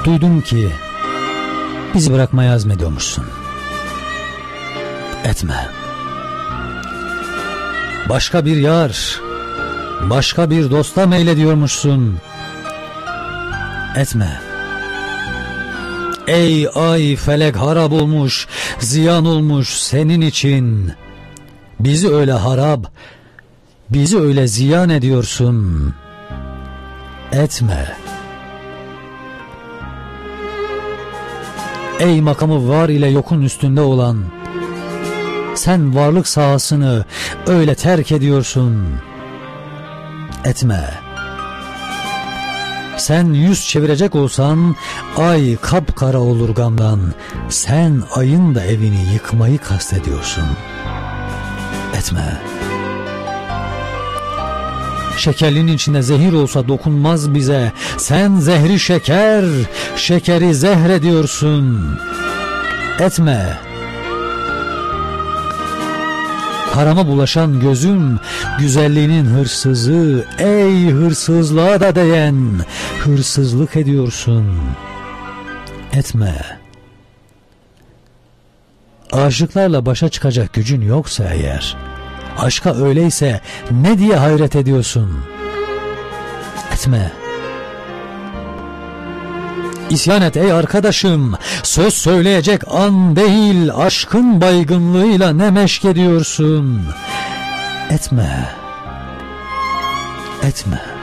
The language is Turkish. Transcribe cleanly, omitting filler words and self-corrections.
Duydum ki bizi bırakmaya azmediyormuşsun. Etme. Başka bir yar, başka bir dosta meylediyormuşsun. Etme. Ey ay, felek harap olmuş, ziyan olmuş senin için. Bizi öyle harap, bizi öyle ziyan ediyorsun. Etme. Ey makamı var ile yokun üstünde olan, sen varlık sahasını öyle terk ediyorsun. Etme. Sen yüz çevirecek olsan ay kapkara olur gamdan. Sen ayın da evini yıkmayı kastediyorsun. Etme. Şekerliğin içinde zehir olsa dokunmaz bize. Sen zehri şeker, şekeri zehrediyorsun. Etme. Harama bulaşan gözüm, güzelliğinin hırsızı, ey hırsızlığa da değen, hırsızlık ediyorsun. Etme. Aşıklarla başa çıkacak gücün yoksa eğer, aşka öyleyse ne diye hayret ediyorsun? Etme. İsyan et ey arkadaşım, söz söyleyecek an değil, aşkın baygınlığıyla ne meşk ediyorsun? Etme. Etme.